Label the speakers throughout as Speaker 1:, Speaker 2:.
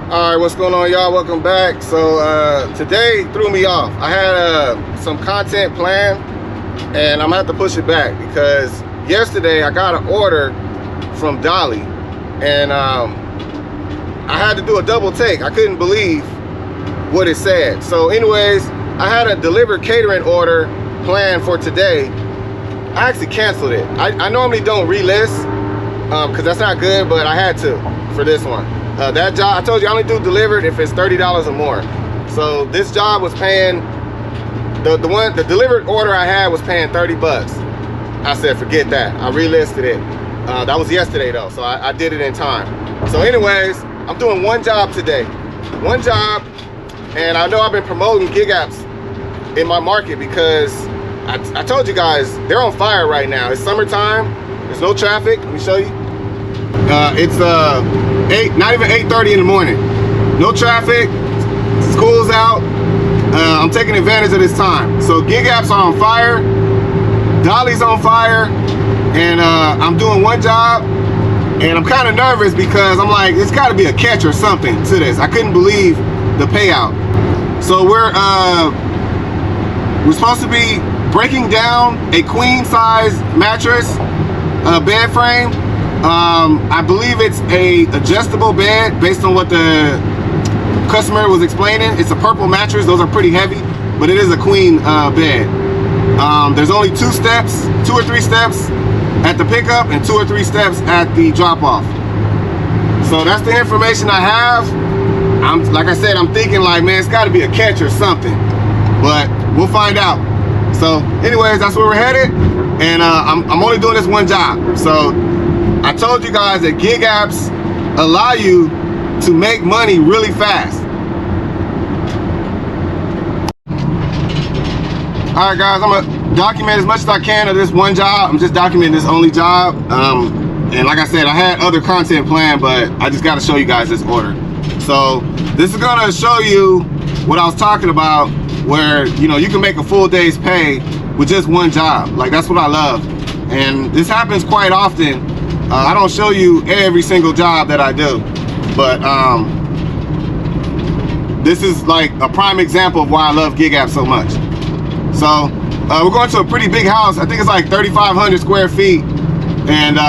Speaker 1: All right, what's going on, y'all? Welcome back. So today threw me off. I had some content planned, and I'm gonna have to push it back because yesterday I got an order from Dolly, and I had to do a double take. I couldn't believe what it said. So anyways, I had a delivered catering order planned for today. I actually canceled it. I normally don't relist because that's not good, but I had to for this one. That job, I told you I only do delivered if it's $30 or more. So this job was paying, the delivered order I had was paying 30 bucks. I said, forget that. I relisted it. That was yesterday though, so I did it in time. So anyways, I'm doing one job today. One job, and I know I've been promoting gig apps in my market because I told you guys, they're on fire right now. It's summertime, there's no traffic. Let me show you. It's not even 8:30 in the morning. No traffic, school's out. I'm taking advantage of this time. So gig apps are on fire, Dolly's on fire, and I'm doing one job, and I'm kind of nervous because I'm like, it's gotta be a catch or something to this. I couldn't believe the payout. So we're supposed to be breaking down a queen size mattress bed frame. I believe it's a adjustable bed based on what the customer was explaining. It's a purple mattress. Those are pretty heavy, but it is a queen bed. There's only 2 or 3 steps at the pickup and 2 or 3 steps at the drop off. So that's the information I have. Like I said, I'm thinking like, man, it's got to be a catch or something, but we'll find out. So anyways, that's where we're headed, and I'm only doing this one job. So I told you guys that gig apps allow you to make money really fast. All right, guys, I'm gonna document as much as I can of this one job. I'm just documenting this only job. And like I said, I had other content planned, but I just gotta show you guys this order. So this is gonna show you what I was talking about, where you can make a full day's pay with just one job. Like, that's what I love. And this happens quite often. I don't show you every single job that I do, but this is like a prime example of why I love gig apps so much. So we're going to a pretty big house. I think it's like 3,500 square feet, and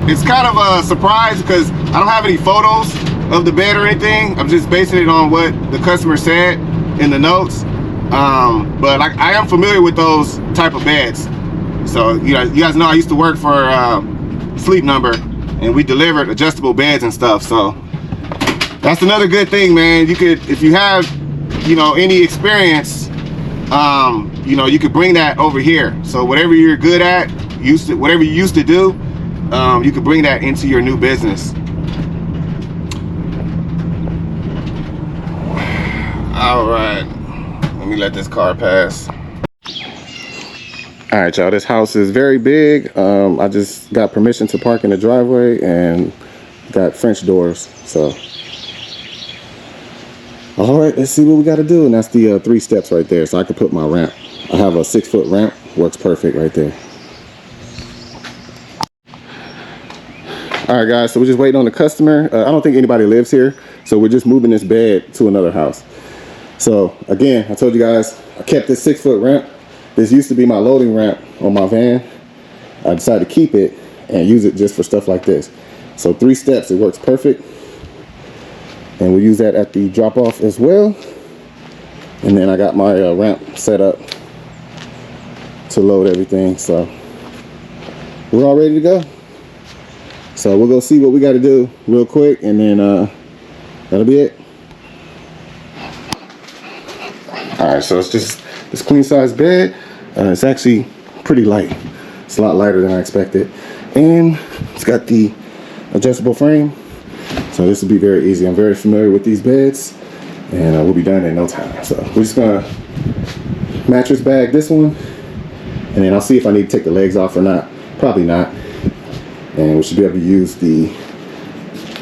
Speaker 1: it's kind of a surprise because I don't have any photos of the bed or anything. I'm just basing it on what the customer said in the notes. But I am familiar with those type of beds. So you guys know I used to work for Sleep Number, and we delivered adjustable beds and stuff. So that's another good thing, man. You could, if you have any experience, you could bring that over here. So whatever you're good at, whatever you used to do, you could bring that into your new business. All right, let me let this car pass. All right, y'all, this house is very big. I just got permission to park in the driveway and got French doors. So, all right, let's see what we got to do. And that's the 3 steps right there. So I can put my ramp. I have a 6-foot ramp, works perfect right there. All right, guys, so we're just waiting on the customer. I don't think anybody lives here, so we're just moving this bed to another house. So again, I told you guys, I kept this 6-foot ramp. This used to be my loading ramp on my van. I decided to keep it and use it just for stuff like this. So 3 steps, it works perfect. And we'll use that at the drop off as well. And then I got my ramp set up to load everything. So we're all ready to go. So we'll go see what we got to do real quick, and then that'll be it. All right, so it's just this queen size bed. It's actually pretty light. It's a lot lighter than I expected. And it's got the adjustable frame. So this will be very easy. I'm very familiar with these beds, and we'll be done in no time. So we're just gonna mattress bag this one, and then I'll see if I need to take the legs off or not. Probably not. And we should be able to use the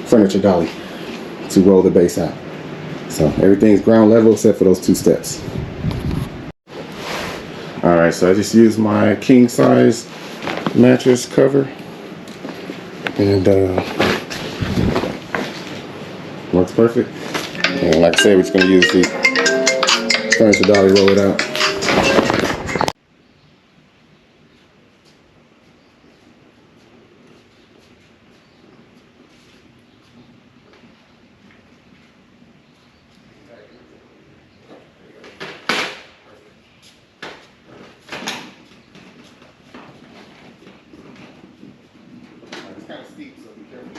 Speaker 1: furniture dolly to roll the base out. So everything's ground level except for those 2 steps. All right, so I just used my king size mattress cover, and works perfect. And like I said, we're just gonna use the furniture dolly, roll it out. It's kind of steep, so be careful.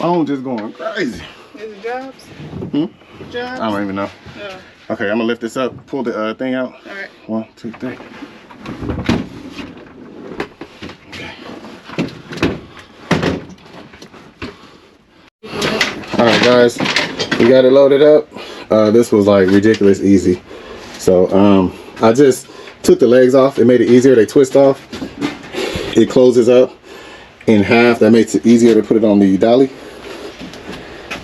Speaker 1: Phone just going crazy.
Speaker 2: Is it jobs?
Speaker 1: Hmm?
Speaker 2: Jobs?
Speaker 1: I don't even know.
Speaker 2: No.
Speaker 1: Okay, I'm gonna lift this up, pull the thing out.
Speaker 2: All right.
Speaker 1: 1, 2, 3. Okay. All right, guys, we got it loaded up. This was like ridiculous easy. So I just took the legs off. It made it easier. They twist off. It closes up in half. That makes it easier to put it on the dolly.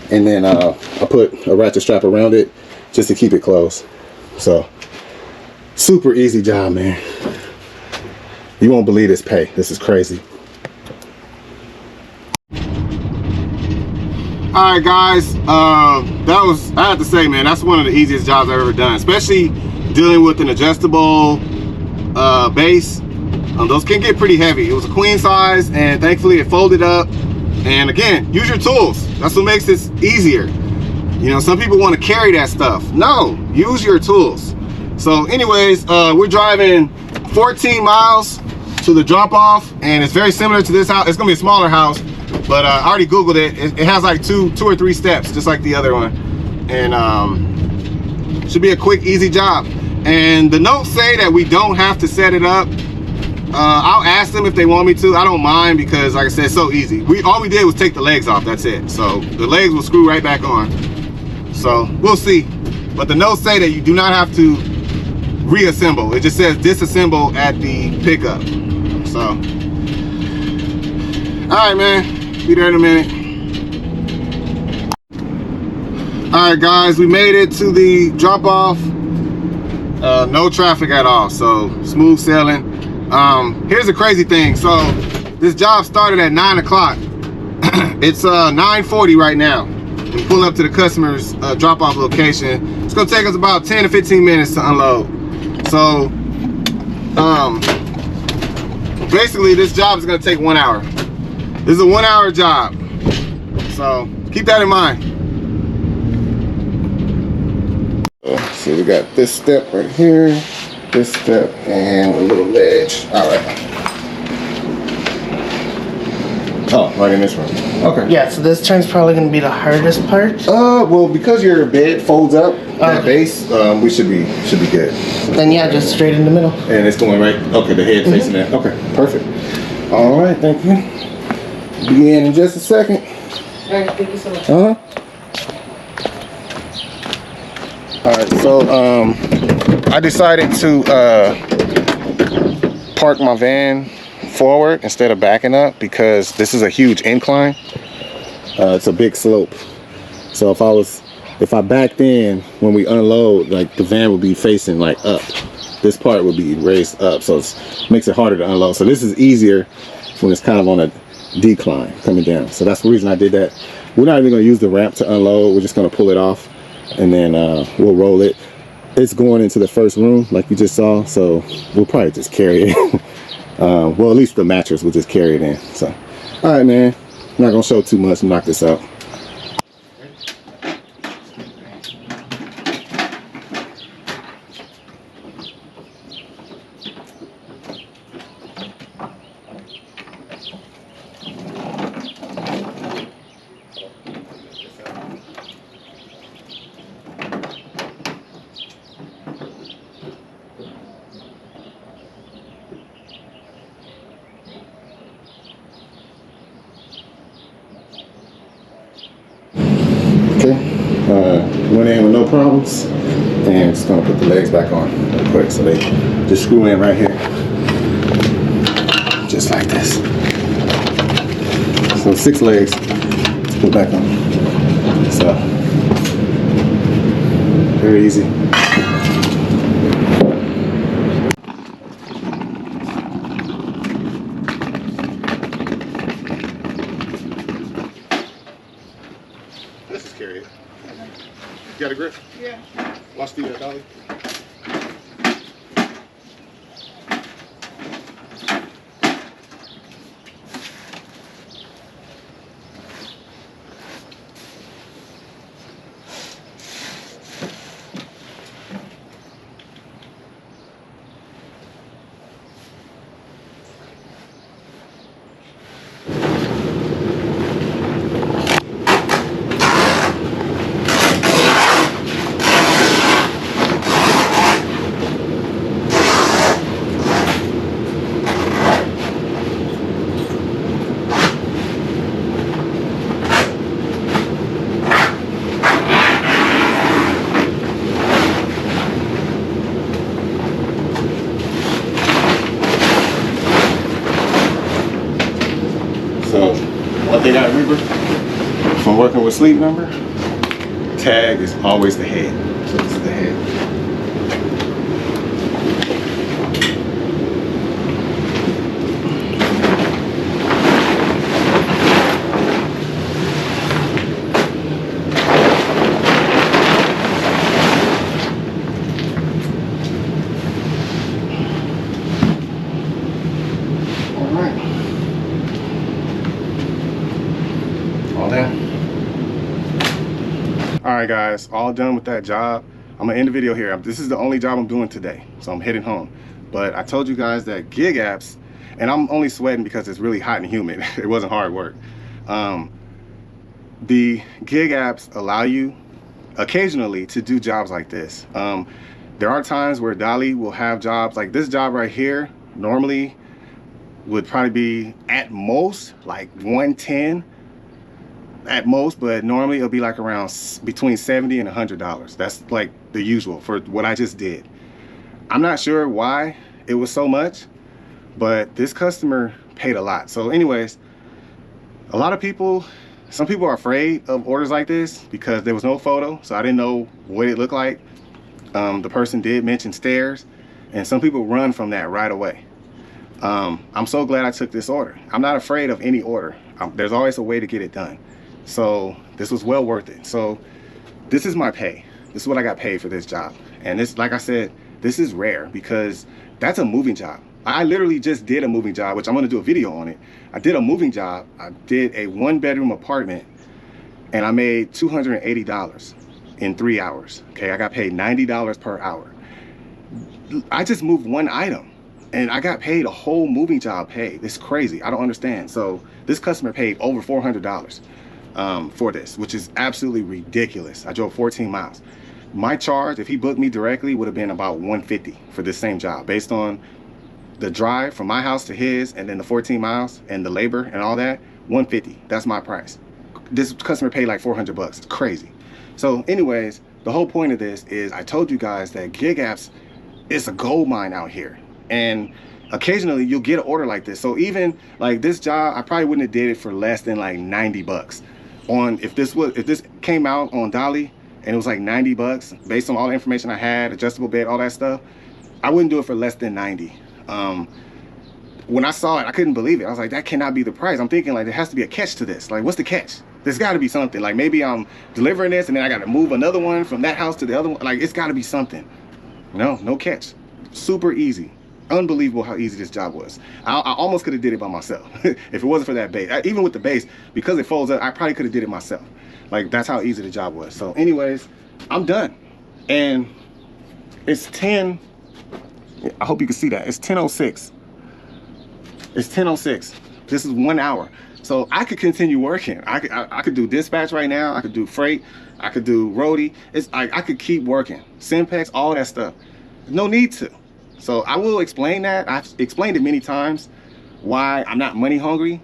Speaker 1: And then I put a ratchet strap around it just to keep it closed. So super easy job, man. You won't believe this pay. This is crazy. All right, guys, that was, I have to say, man, that's one of the easiest jobs I've ever done, especially dealing with an adjustable base. Those can get pretty heavy. It was a queen size, and thankfully it folded up. And again, use your tools. That's what makes this easier. You know, some people want to carry that stuff. No, use your tools. So anyways, we're driving 14 miles to the drop off, and it's very similar to this house. It's gonna be a smaller house, but I already Googled it. It has like two or three steps, just like the other one. And should be a quick, easy job. And the notes say that we don't have to set it up. I'll ask them if they want me to. I don't mind because, like I said, it's so easy. All we did was take the legs off. That's it. So the legs will screw right back on. So we'll see. But the notes say that you do not have to reassemble. It just says disassemble at the pickup. So, all right, man. Be there in a minute. All right, guys. We made it to the drop off. No traffic at all. So smooth sailing. Here's the crazy thing. So this job started at 9 o'clock. It's 9:40 right now. We pull up to the customer's drop-off location. It's gonna take us about 10 to 15 minutes to unload. So basically this job is gonna take 1 hour. This is a 1 hour job. So keep that in mind. So we got this step right here, this step, and a little ledge. All right. Oh, right in this room. Okay.
Speaker 2: Yeah, so this turn's probably going to be the hardest part.
Speaker 1: Well, because your bed folds up, that base, we should be good.
Speaker 2: Then yeah, just straight in the middle.
Speaker 1: And it's going right. Okay, the head facing that. Okay, perfect. All right, thank you. Begin in just a second.
Speaker 2: All right, thank you so much.
Speaker 1: All right, so I decided to park my van forward instead of backing up because this is a huge incline. It's a big slope. So if I was if I backed in when we unload, like the van would be facing like up. This part would be raised up, so it makes it harder to unload. So this is easier when it's kind of on a decline coming down. So that's the reason I did that. We're not even going to use the ramp to unload. We're just going to pull it off, and then we'll roll it. It's going into the first room like you just saw, so we'll probably just carry it. Well, at least the mattress will just carry it in. So all right, man, I'm not going to show too much and knock this out. Went in with no problems, and just gonna put the legs back on real quick. So they just screw in right here, just like this. So 6 legs, let's put back on. So very easy. Let's just carry it. You got a grip?
Speaker 2: Yeah.
Speaker 1: Watch the Dolly. So one thing I remember from working with Sleep Number, tag is always the head. So this is the head. Alright guys, all done with that job. I'm gonna end the video here. This is the only job I'm doing today, so I'm heading home. But I told you guys that gig apps, and I'm only sweating because it's really hot and humid. It wasn't hard work. The gig apps allow you occasionally to do jobs like this. There are times where Dolly will have jobs like this job right here. Normally would probably be at most like 110 at most, but normally it'll be like around between $70 and $100. That's like the usual for what I just did. I'm not sure why it was so much, but this customer paid a lot. So anyways, a lot of people, some people are afraid of orders like this because there was no photo, so I didn't know what it looked like. The person did mention stairs, and some people run from that right away. I'm so glad I took this order. I'm not afraid of any order. There's always a way to get it done. So this was well worth it. So this is my pay. This is what I got paid for this job. And this, like I said, this is rare because that's a moving job. I literally just did a moving job, which I'm gonna do a video on it. I did a moving job. I did a 1-bedroom apartment and I made $280 in 3 hours. Okay, I got paid $90 per hour. I just moved one item and I got paid a whole moving job pay. It's crazy, I don't understand. So this customer paid over $400 for this, which is absolutely ridiculous. I drove 14 miles. My charge, if he booked me directly, would have been about $150 for this same job, based on the drive from my house to his, and then the 14 miles and the labor and all that. $150, that's my price. This customer paid like 400 bucks. It's crazy. So anyways, the whole point of this is I told you guys that gig apps, it's a gold mine out here, and occasionally you'll get an order like this. So even like this job, I probably wouldn't have did it for less than like 90 bucks. On if this came out on Dolly and it was like 90 bucks based on all the information I had, adjustable bed, all that stuff. I wouldn't do it for less than 90. When I saw it, I couldn't believe it. I was like, that cannot be the price. I'm thinking like there has to be a catch to this. Like, what's the catch? There's got to be something. Like maybe I'm delivering this and then I got to move another one from that house to the other one. Like, it's got to be something. No catch. Super easy. Unbelievable how easy this job was. I almost could have did it by myself if it wasn't for that base. Even with the base, because it folds up, I probably could have did it myself. Like, that's how easy the job was. So anyways, I'm done. And it's 10, I hope you can see that. It's 10:06. It's 10:06. This is 1 hour. So I could continue working. I could do dispatch right now. I could do freight. I could do roadie. I could keep working. Simpex, all that stuff. No need to. So I will explain that. I've explained it many times why I'm not money hungry.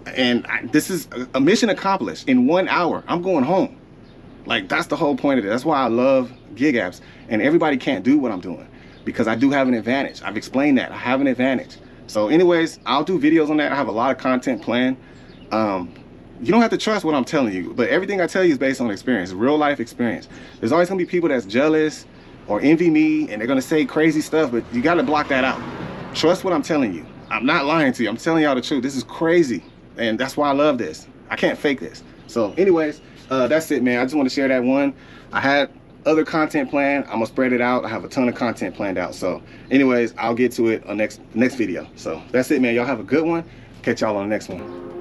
Speaker 1: And this is a mission accomplished. In 1 hour, I'm going home. Like, that's the whole point of it. That's why I love gig apps. And everybody can't do what I'm doing because I do have an advantage. I've explained that. I have an advantage. So anyways, I'll do videos on that. I have a lot of content planned. You don't have to trust what I'm telling you, but everything I tell you is based on experience, real life experience. There's always gonna be people that's jealous or envy me and they're gonna say crazy stuff, but you gotta block that out. Trust what I'm telling you. I'm not lying to you. I'm telling y'all the truth. This is crazy. And that's why I love this. I can't fake this. So anyways, that's it, man. I just want to share that one. I had other content planned. I'm gonna spread it out. I have a ton of content planned out. So anyways, I'll get to it on next video. So that's it, man. Y'all have a good one. Catch y'all on the next one.